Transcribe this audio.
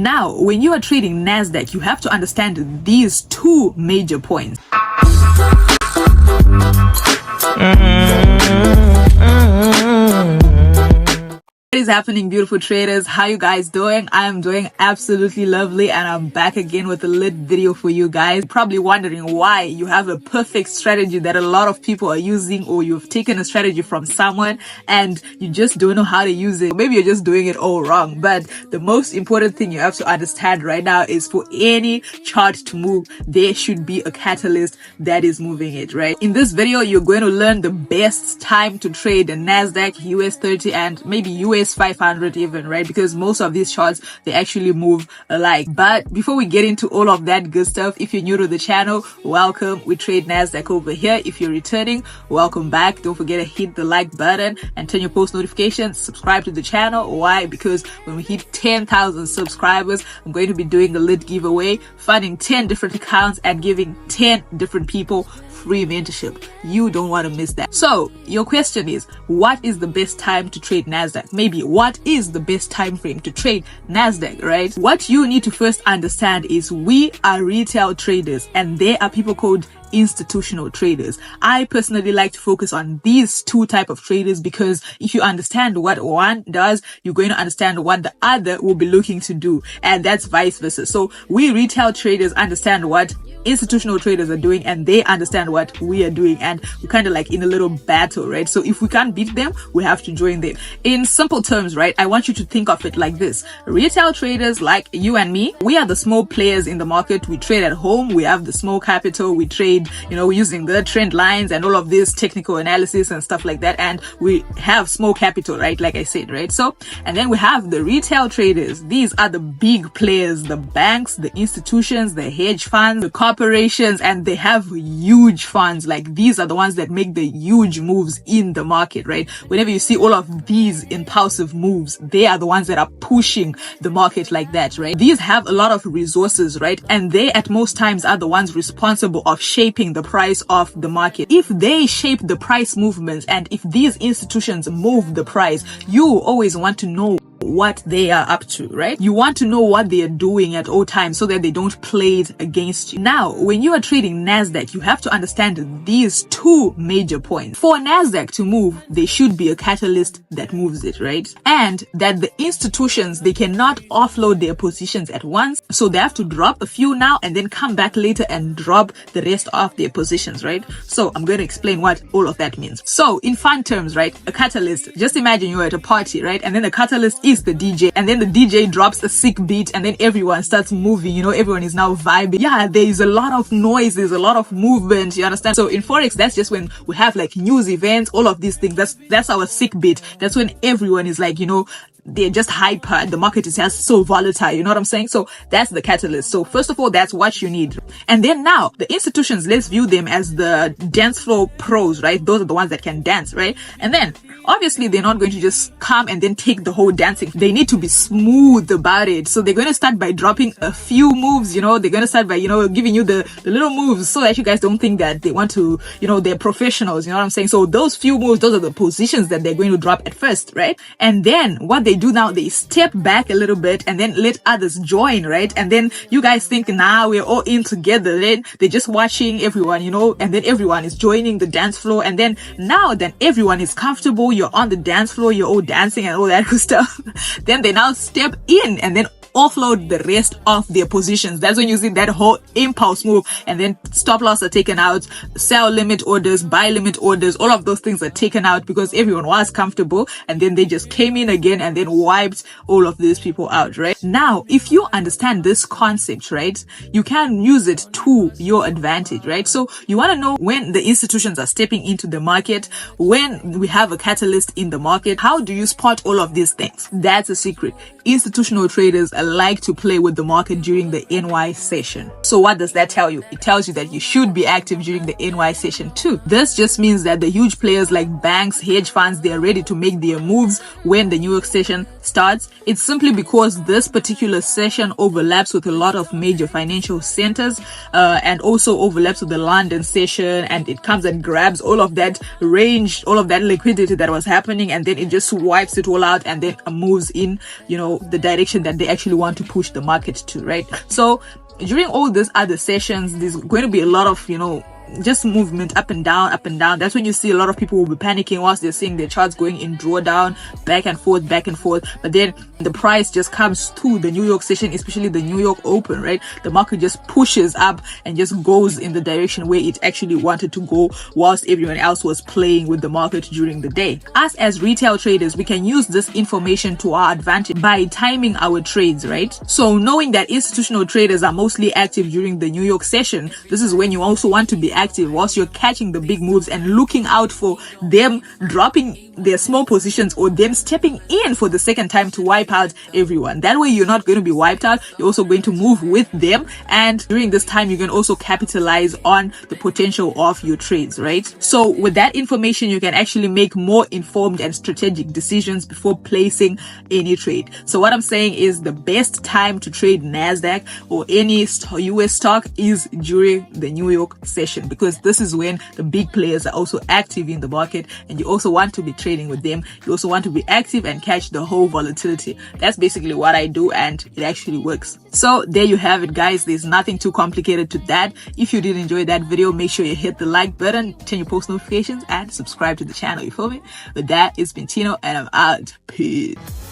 Now, when you are trading Nasdaq, you have to understand these two major points. What is happening, beautiful traders? How you guys doing? I am doing absolutely lovely, and I'm back again with a lit video for you guys. Probably wondering why you have a perfect strategy that a lot of people are using, or you've taken a strategy from someone and you just don't know how to use it. Maybe you're just doing it all wrong. But the most important thing you have to understand right now is for any chart to move, there should be a catalyst that is moving it, right? In this video, you're going to learn the best time to trade the Nasdaq, US30, and maybe US500 even, right? Because most of these charts, they actually move alike. But before we get into all of that good stuff, if you're new to the channel, welcome. We trade Nasdaq over here. If you're returning, welcome back. Don't forget to hit the like button and turn your post notifications. Subscribe to the channel. Why? Because when we hit 10,000 subscribers, I'm going to be doing a lit giveaway, funding 10 different accounts and giving 10 different people free mentorship. You don't want to miss that. So your question is, what is the best time to trade Nasdaq? Maybe what is the best time frame to trade Nasdaq, right? What you need to first understand is we are retail traders and there are people called institutional traders. I personally like to focus on these two type of traders because if you understand what one does, you're going to understand what the other will be looking to do, and that's vice versa. So we retail traders understand what institutional traders are doing and they understand what we are doing, and we're kind of like in a little battle, right? So if we can't beat them, we have to join them. In simple terms, right, I want you to think of it like this. Retail traders like you and me, we are the small players in the market. We trade at home, we have the small capital, we trade, using the trend lines and all of this technical analysis and stuff like that, and we have small capital, right, like I said, right? So, and then we have the retail traders. These are the big players, the banks, the institutions, the hedge funds, the corporations, and they have huge funds. Like these are the ones that make the huge moves in the market, right? Whenever you see all of these impulsive moves, they are the ones that are pushing the market like that, right? These have a lot of resources, right? And they at most times are the ones responsible of shaping the price of the market. If they shape the price movements and if these institutions move the price, you always want to know what they are up to, right? You want to know what they are doing at all times so that they don't play it against you. Now, when you are trading Nasdaq, you have to understand these two major points. For Nasdaq to move, there should be a catalyst that moves it, right? And that the institutions, they cannot offload their positions at once. So they have to drop a few now and then come back later and drop the rest of their positions, right? So I'm going to explain what all of that means. So in fun terms, right, a catalyst, just imagine you're at a party, right? And then the catalyst is the DJ, and then the DJ drops a sick beat and then everyone starts moving, everyone is now vibing. Yeah, there is a lot of noise, there's a lot of movement, you understand? So in forex, that's just when we have like news events, all of these things. That's our sick beat. That's when everyone is like, they're just hyper. The market is just so volatile. You know what I'm saying? So that's the catalyst. So first of all, that's what you need. And then now the institutions, let's view them as the dance floor pros, right? Those are the ones that can dance, right? And then obviously they're not going to just come and then take the whole dancing. They need to be smooth about it. So they're going to start by dropping a few moves, they're going to start by, giving you the little moves so that you guys don't think that they want to, they're professionals. You know what I'm saying? So those few moves, those are the positions that they're going to drop at first, right? And then what they do now, they step back a little bit and then let others join, right? And then you guys think now we're all in together. Then they're just watching everyone, and then everyone is joining the dance floor. And then now that everyone is comfortable, you're on the dance floor, you're all dancing and all that good stuff. Then they now step in and then offload the rest of their positions. That's when you see that whole impulse move, and then stop loss are taken out, sell limit orders, buy limit orders, all of those things are taken out because everyone was comfortable, and then they just came in again and then wiped all of these people out, right? Now, if you understand this concept, right, you can use it to your advantage, right? So you want to know when the institutions are stepping into the market, when we have a catalyst in the market. How do you spot all of these things? That's a secret. Institutional traders like to play with the market during the NY session. So what does that tell you? It tells you that you should be active during the NY session too. This just means that the huge players like banks, hedge funds, they are ready to make their moves when the New York session starts. It's simply because this particular session overlaps with a lot of major financial centers and also overlaps with the London session, and it comes and grabs all of that range, all of that liquidity that was happening, and then it just wipes it all out and then moves in, the direction that they actually actually want to push the market to, right? So during all these other sessions, there's going to be a lot of, just movement up and down, up and down. That's when you see a lot of people will be panicking whilst they're seeing their charts going in drawdown, back and forth, back and forth. But then the price just comes to the New York session, especially the New York Open, right? The market just pushes up and just goes in the direction where it actually wanted to go, whilst everyone else was playing with the market during the day. Us as retail traders, we can use this information to our advantage by timing our trades, right? So knowing that institutional traders are mostly active during the New York session, this is when you also want to be active whilst you're catching the big moves and looking out for them dropping their small positions or them stepping in for the second time to wipe out everyone. That way you're not going to be wiped out, you're also going to move with them, and during this time you can also capitalize on the potential of your trades, right? So with that information you can actually make more informed and strategic decisions before placing any trade. So what I'm saying is the best time to trade Nasdaq or any US stock is during the New York session, because this is when the big players are also active in the market and you also want to be trading with them. You also want to be active and catch the whole volatility. That's basically what I do, and it actually works. So there you have it, guys. There's nothing too complicated to that. If you did enjoy that video, make sure you hit the like button, turn your post notifications, and subscribe to the channel. You feel me? With that, it's been Tino and I'm out. Peace.